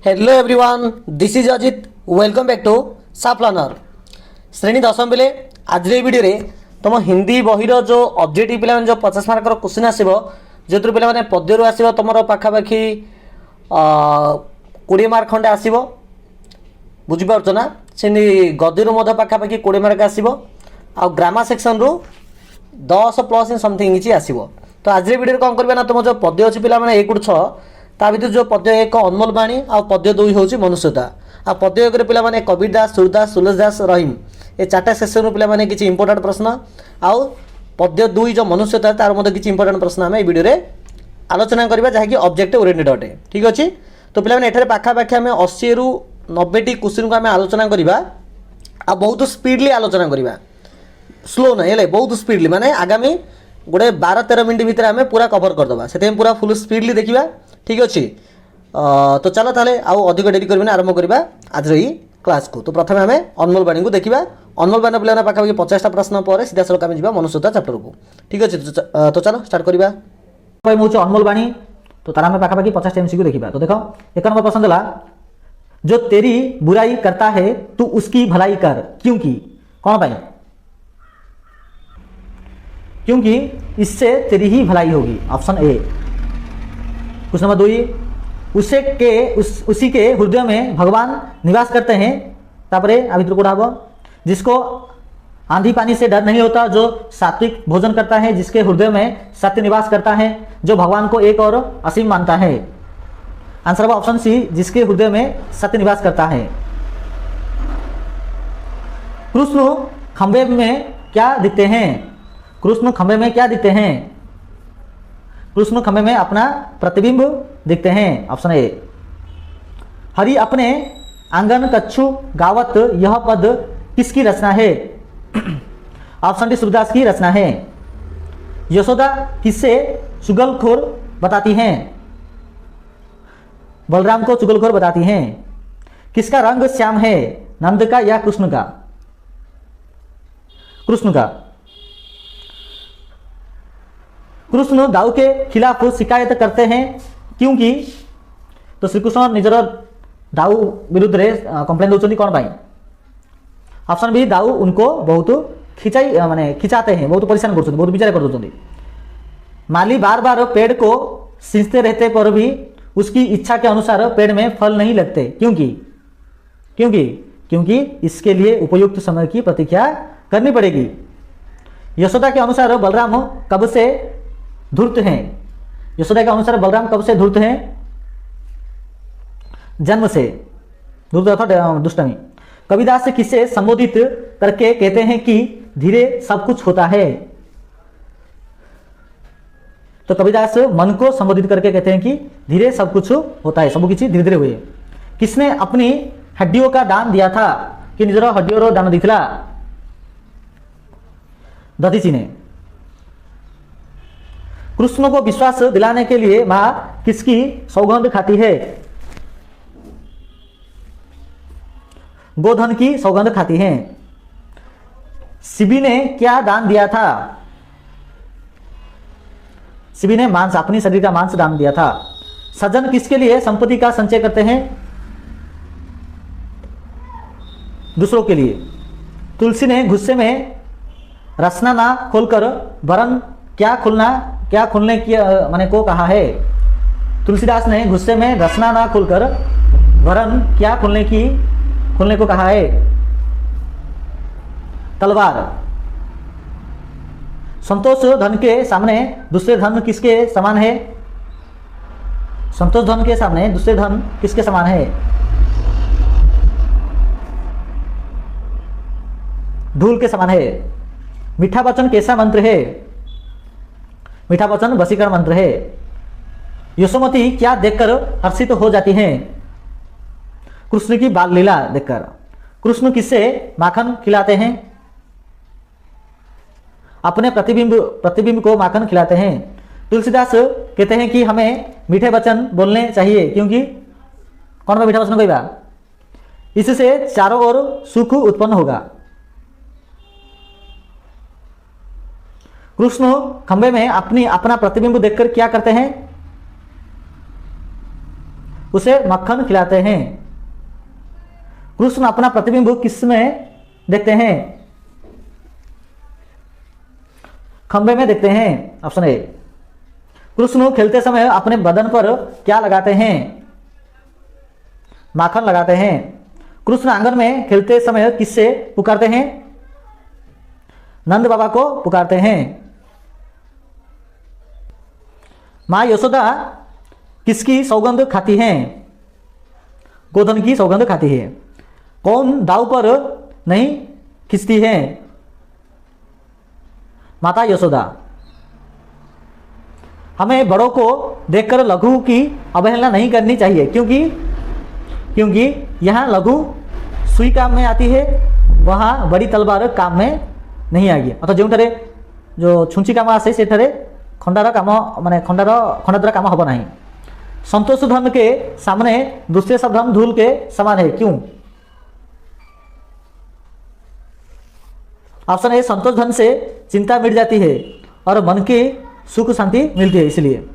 Hello everyone, this is Ajit. Welcome back to साफ learner. श्रेणी दशम बेले आज भिडियो रे तुम हिंदी बहिर जो ऑब्जेक्टिव पे जो 50 मार्क क्वेश्चन आसो जो पे पद्य आसो तुम पाखापाखि 20 मार्क खंडे आसो बुझीपार ना। से गद्य पाखापाखि 20 मार्क आसो आ ग्रामर सेक्शन रु 10 प्लस इन समथिंग किसी आसो। तो आज भिडियो कौन करना तुम जो पद्य अच्छी पे 1 ରୁ 6 ता भर जो पद्य 1 अनमोल बाणी आ पद्य 2 हूँ मनुष्यता। आ पद्य 1 पे कबीर दास, सूरदास, सुलेश दास, रहीम ये 4टा सेक्शन पे किसी इंपोर्टाट प्रश्न आउ पद्य 2 जो मनुष्यता तार मध्य किसी इंपोर्टाट प्रश्न आम भिडियो आलोचना करवा जहाँकि ऑब्जेक्टिव ओरिएंटेड अटे। ठीक अच्छे। तो पे पाखापाखि आम 80 ରୁ 90टी क्वेश्चन को आम आलोचना करवा आ बहुत स्पीडली आलोचना करवा, स्लो ना है बहुत स्पीडली माने आगामी गोटे 12-13 मिनट भितर आम पूरा कवर करदे से पूरा फुल स्पीडली देखा। ठीक अच्छे। तो चलो ताले आउ अधिक डेरी करबे आरंभ करवा आज रही क्लास को। तो प्रथम आम अनमोल बाणी को देखा। अनमोल बाणी पे पाखापाखि 50टा प्रश्न पर सीधा सड़क आम जा मनुष्यता चैप्टर को। ठीक अच्छे। तो चलो स्टार्ट करवा। हूँ अनमोल बाणी। तो तार आम पाखापाखि 50 एमसीक्यू देखा। तो देखो 1 नंबर प्रश्न देला, जो तेरी बुराई करता है तू उसकी भलाई कर, क्योंकि कौन पाई? क्योंकि इससे तेरी ही भलाई होगी। Option A. क्वेश्चन नंबर 2, उसी के हृदय में भगवान निवास करते हैं। तापरे अभी तो कोड़ा जिसको आंधी पानी से डर नहीं होता, जो सात्विक भोजन करता है, जिसके हृदय में सत्य निवास करता है, जो भगवान को एक और असीम मानता है। आंसर होगा ऑप्शन सी, जिसके हृदय में सत्य निवास करता है। कृष्ण खंबे में क्या दिखते हैं? कृष्ण खंबे में क्या दिखते हैं? कृष्ण खंबे में अपना प्रतिबिंब दिखते हैं। Option A. हरि अपने आंगन कच्छु गावत, यह पद किसकी रचना है? ऑप्शन डी, सूरदास की रचना है। यशोदा किससे चुगलखोर बताती हैं? बलराम को चुगलखोर बताती हैं। किसका रंग श्याम है, नंद का या कृष्ण का? कृष्ण का। कृष्ण दाऊ के खिलाफ शिकायत करते हैं क्योंकि? तो श्रीकृष्ण निजर दाऊ विरुद्ध रे कंप्लेन दौरान कौन पाई? ऑप्शन बी, दाऊ उनको बहुत खिंचाई माने खिंचाते हैं, बहुत परेशान कर, बहुत विचार कर दौरान। माली बार बार पेड़ को सींचते रहते पर भी उसकी इच्छा के अनुसार पेड़ में फल नहीं लगते, क्योंकि? क्योंकि इसके लिए उपयुक्त समय की प्रतीक्षा करनी पड़ेगी। यशोदा के अनुसार बलराम कब से धूर्त हैं? यशोदा के अनुसार बलराम कब से धूर्त हैं? जन्म से। धूर्त अर्थात दुष्टमी। कबीरदास किसे संबोधित करके कहते हैं कि धीरे सब कुछ होता है? तो कबीरदास मन को संबोधित करके कहते हैं कि धीरे सब कुछ होता है, सब किसी धीरे धीरे हुए। किसने अपनी हड्डियों का दान दिया था? कि निजर हड्डियों दान दिखला? दधीची ने। कृष्ण को विश्वास दिलाने के लिए मां किसकी सौगंध खाती है? गोधन की सौगंध खाती हैं। शिबी ने क्या दान दिया था? शिबी ने मांस, अपनी शरीर का मांस दान दिया था। सज्जन किसके लिए संपत्ति का संचय करते हैं? दूसरों के लिए। तुलसी ने गुस्से में रसना ना खोलकर वरन क्या खोलने की माने को कहा है? तुलसीदास ने गुस्से में रसना ना खोलकर वरन क्या खोलने को कहा है? तलवार। संतोष धन के सामने दूसरे धन किसके समान है? संतोष धन के सामने दूसरे धन किसके समान है? धूल के समान है। मीठा वचन कैसा मंत्र है? मीठा वचन वशीकरण मंत्र है। यशोमती क्या देखकर हर्षित हो जाती हैं? कृष्ण की बाल लीला देखकर। कृष्ण किससे माखन खिलाते हैं? अपने प्रतिबिंब को माखन खिलाते हैं। तुलसीदास कहते हैं कि हमें मीठे वचन बोलने चाहिए, क्योंकि कौन सा मीठा वचन कहवा? इससे चारों ओर सुख उत्पन्न होगा। कृष्ण खंबे में अपना प्रतिबिंब देखकर क्या करते हैं? उसे मक्खन खिलाते हैं। कृष्ण अपना प्रतिबिंब किसमें देखते हैं? खंबे में देखते हैं। Option A. कृष्ण खेलते समय अपने बदन पर क्या लगाते हैं? माखन लगाते हैं। कृष्ण आंगन में खेलते समय किससे पुकारते हैं? नंद बाबा को पुकारते हैं। मां यशोदा किसकी सौगंध खाती हैं? गोधन की सौगंध खाती है। कौन दाव पर नहीं खींचती है? माता यशोदा। हमें बड़ों को देखकर लघु की अवहेलना नहीं करनी चाहिए, क्योंकि यहाँ लघु सुई काम में आती है, वहाँ बड़ी तलवार काम में नहीं आएगी। अर्थात जो छुंची काम आसे से खंडार काम माने खंडार द्वारा काम हम ना। संतोष धन के सामने दूसरे सब धन धूल के समान है, क्यों? Option A. संतोष धन से चिंता मिट जाती है और मन की सुख शांति मिलती है, इसलिए।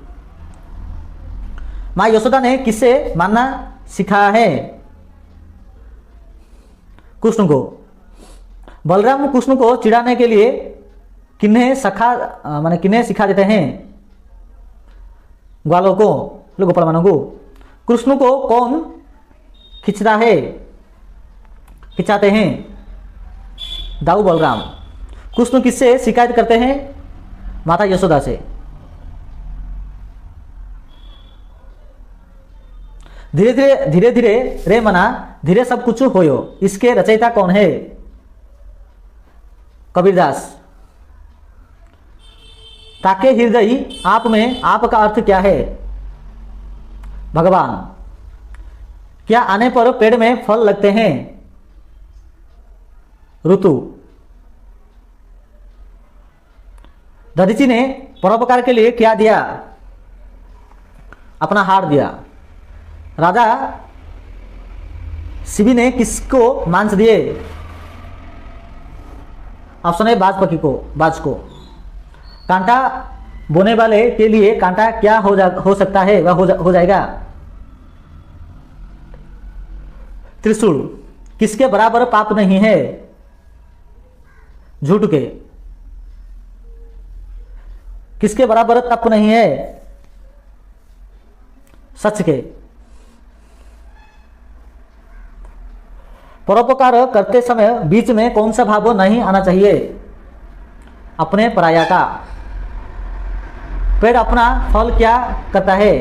मां यशोदा ने किससे मानना सिखाया है? कृष्ण को। बलराम कृष्ण को चिढ़ाने के लिए किन्हें सिखा देते हैं? ग्वालों को, गोपाल मानों को। कृष्ण को कौन खिंचाते हैं? दाऊ बलराम। कृष्ण किससे शिकायत करते हैं? माता यशोदा से। धीरे धीरे रे मना धीरे सब कुछ होयो, इसके रचयिता कौन है? कबीरदास। ताके हृदय आप में, आप का अर्थ क्या है? भगवान। क्या आने पर पेड़ में फल लगते हैं? ऋतु। दधीची ने परोपकार के लिए क्या दिया? अपना हार दिया। राजा शिवी ने किसको मांस दिए? ऑप्शन है बाज को। कांटा बोने वाले के लिए कांटा क्या हो सकता है? वह हो जाएगा त्रिशूल। किसके बराबर पाप नहीं है? झूठ के। किसके बराबर तप नहीं है? सच के। परोपकार करते समय बीच में कौन सा भाव नहीं आना चाहिए? अपने पराया का। पेड़ अपना फल क्या करता है?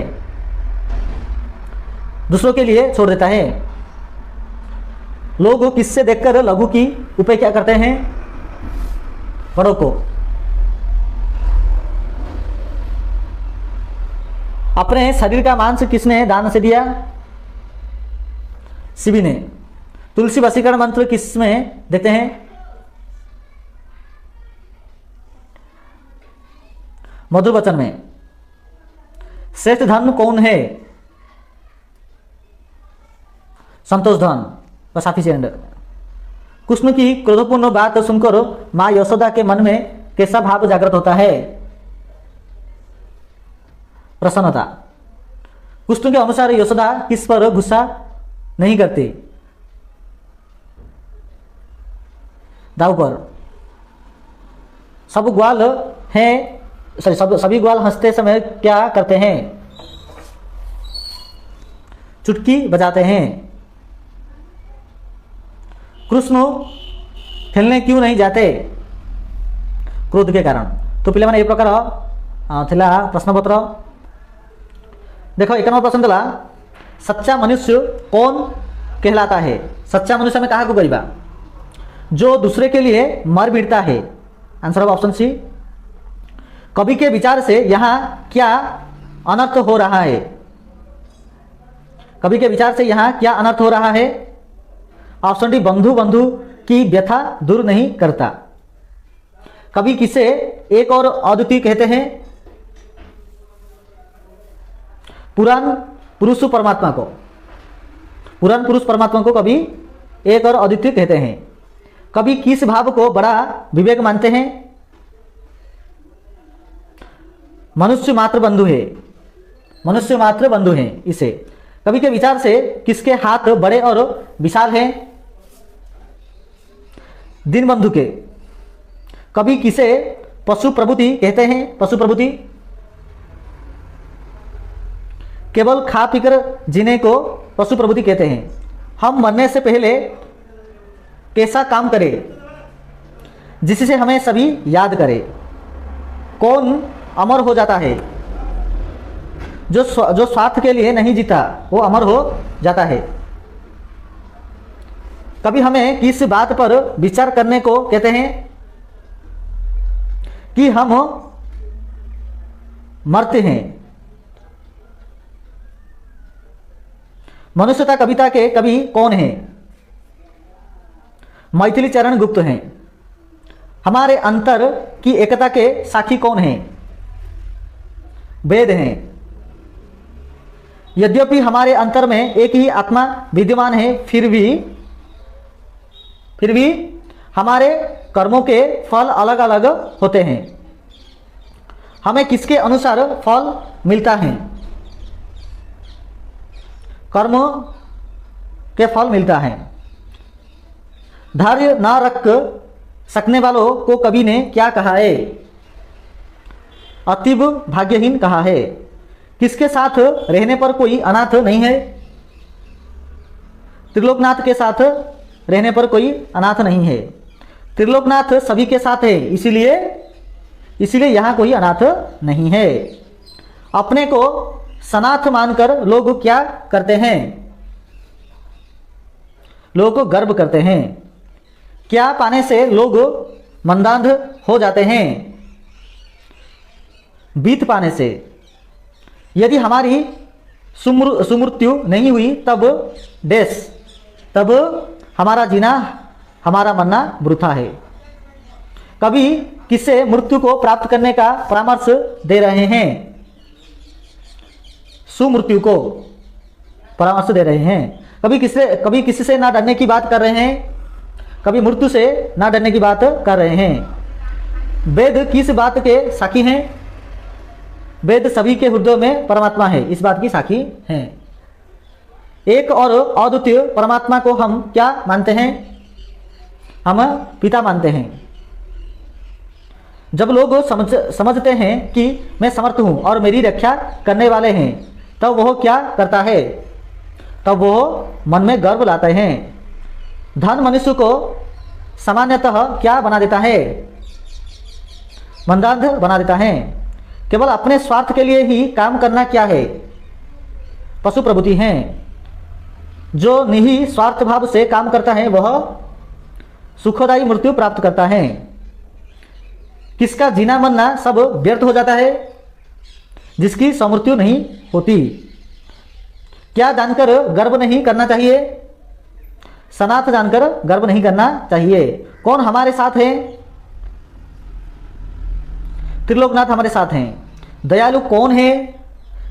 दूसरों के लिए छोड़ देता है। लोग किससे देखकर लघु की उपेक्षा करते हैं? बड़ों को। अपने शरीर का मांस किसने दान से दिया? शिवी ने। तुलसी वशीकरण मंत्र किसमें देते हैं? मधुर वचन में। श्रेष्ठ धन कौन है? संतोष धन। सफिशिएंट। कृष्ण की क्रोधपूर्ण बात सुनकर मां यशोदा के मन में कैसा भाव जागृत होता है? प्रसन्नता। कृष्ण के अनुसार यशोदा किस पर गुस्सा नहीं करती? दाऊ पर। सभी ग्वाल हंसते समय क्या करते हैं? चुटकी बजाते हैं। कृष्ण खेलने क्यों नहीं जाते? क्रोध के कारण। तो पे ये प्रकार थिला प्रश्नपत्र। देखो 1 नंबर प्रश्न दिला, सच्चा मनुष्य कौन कहलाता है? सच्चा मनुष्य में कहा को कहबा? जो दूसरे के लिए मर मिटता है। Answer of option C. कवि के विचार से यहाँ क्या अनर्थ हो रहा है? कवि के विचार से यहाँ क्या अनर्थ हो रहा है? Option D. बंधु की व्यथा दूर नहीं करता। कवि किसे एक और अद्वितीय कहते हैं? पुराण पुरुष परमात्मा को। पुराण पुरुष परमात्मा को कवि एक और अद्वितीय कहते हैं। कवि किस भाव को बड़ा विवेक मानते हैं? मनुष्य मात्र बंधु है। मनुष्य मात्र बंधु है इसे। कवि के विचार से किसके हाथ बड़े और विशाल हैं? दीनबंधु के। कवि किसे पशु प्रभुति कहते हैं? पशु प्रभुति। केवल खा पीकर जीने को पशु प्रभुति कहते हैं। हम मरने से पहले कैसा काम करें जिससे हमें सभी याद करें? कौन अमर हो जाता है? जो स्वार्थ के लिए नहीं जीता वो अमर हो जाता है। कभी हमें किस बात पर विचार करने को कहते हैं कि हम मरते हैं? मनुष्यता कविता के कवि कौन हैं? मैथिली चरण गुप्त हैं। हमारे अंतर की एकता के साक्षी कौन हैं? वेद हैं। यद्यपि हमारे अंतर में एक ही आत्मा विद्यमान है, फिर भी हमारे कर्मों के फल अलग अलग होते हैं। हमें किसके अनुसार फल मिलता है? कर्म के फल मिलता है। धैर्य न रख सकने वालों को कवि ने क्या कहा है? अतीब भाग्यहीन कहा है। किसके साथ रहने पर कोई अनाथ नहीं है? त्रिलोकनाथ के साथ रहने पर कोई अनाथ नहीं है। त्रिलोकनाथ सभी के साथ है, इसीलिए यहाँ कोई अनाथ नहीं है। अपने को सनाथ मानकर लोग क्या करते हैं? लोग गर्व करते हैं। क्या पाने से लोग मंदांध हो जाते हैं? बीत पाने से। यदि हमारी सुमृत्यु नहीं हुई तब हमारा जीना, हमारा मरना वृथा है। कभी किससे मृत्यु को प्राप्त करने का परामर्श दे रहे हैं? सुमृत्यु को परामर्श दे रहे हैं। कभी किसी से ना डरने की बात कर रहे हैं, कभी मृत्यु से ना डरने की बात कर रहे हैं। वेद किस बात के साक्षी हैं? वेद सभी के हृदय में परमात्मा है, इस बात की साक्षी हैं। एक और अद्वितीय परमात्मा को हम क्या मानते हैं? हम पिता मानते हैं। जब लोग समझते हैं कि मैं समर्थ हूं और मेरी रक्षा करने वाले हैं, तब वह क्या करता है? तब वह मन में गर्व लाते हैं। धन मनुष्य को सामान्यतः क्या बना देता है? मंदांध बना देता है। केवल अपने स्वार्थ के लिए ही काम करना क्या है? पशु प्रवृत्ति हैं। जो निही स्वार्थ भाव से काम करता है वह सुखदायी मृत्यु प्राप्त करता है। किसका जीना मरना सब व्यर्थ हो जाता है? जिसकी समृत्यु नहीं होती। क्या जानकर गर्व नहीं करना चाहिए? सनाथ जानकर गर्व नहीं करना चाहिए। कौन हमारे साथ है? त्रिलोकनाथ हमारे साथ हैं। दयालु कौन है?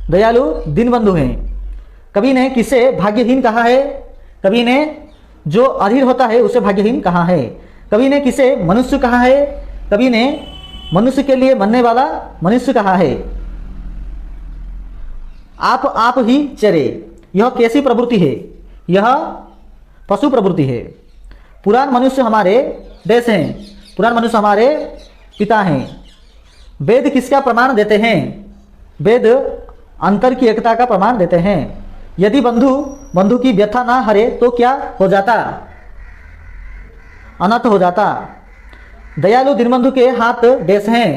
दयालु दीनबंधु हैं। कवि ने किसे भाग्यहीन कहा है? कवि ने जो अधीर होता है उसे भाग्यहीन कहा है। कवि ने किसे मनुष्य कहा है? कवि ने मनुष्य के लिए मरने वाला मनुष्य कहा है। आप ही चरे, यह कैसी प्रवृत्ति है? यह पशु प्रवृत्ति है। पुराण मनुष्य हमारे देश हैं, पुराण मनुष्य हमारे पिता हैं। वेद किसका प्रमाण देते हैं? वेद अंतर की एकता का प्रमाण देते हैं। यदि बंधु की व्यथा ना हरे तो क्या हो जाता? अनर्थ हो जाता। दयालु दीनबंधु के हाथ देश हैं।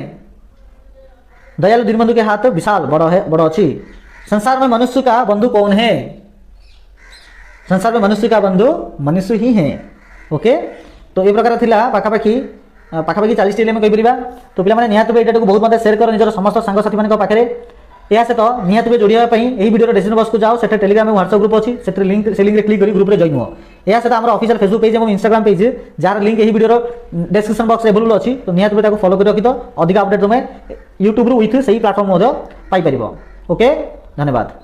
दयालु दीनबंधु के हाथ विशाल बड़ो अच्छी। संसार में मनुष्य का बंधु कौन है? संसार में मनुष्य का बंधु मनुष्य ही है। ओके, तो ये प्रकार थिला पाखापाखि 40 में कही परिबा। तो पिला माने निहात भाई एटा को बहुत मते शेयर करो निजर समस्त संग साथी मानक पाखरे। या से तो निहात भाई जोड़िया पई एही वीडियो डिस्क्रिप्शन बॉक्स को जाओ, सेटा टेलीग्राम में व्हाट्सएप ग्रुप अछि, सेटा लिंक रे क्लिक करी ग्रुप रे जॉइन हो। या से तो हमर ऑफिशियल फेसबुक पेज एवं इंस्टाग्राम पेज जार लिंक एही वीडियो डिस्क्रिप्शन बॉक्स रे अवेलेबल अछि। तो निहात भाई फॉलो करी रखि तो अधिक अपडेट तुमे YouTube रु विथ सही प्लेटफॉर्म मोद पाई परिबो। ओके, धन्यवाद।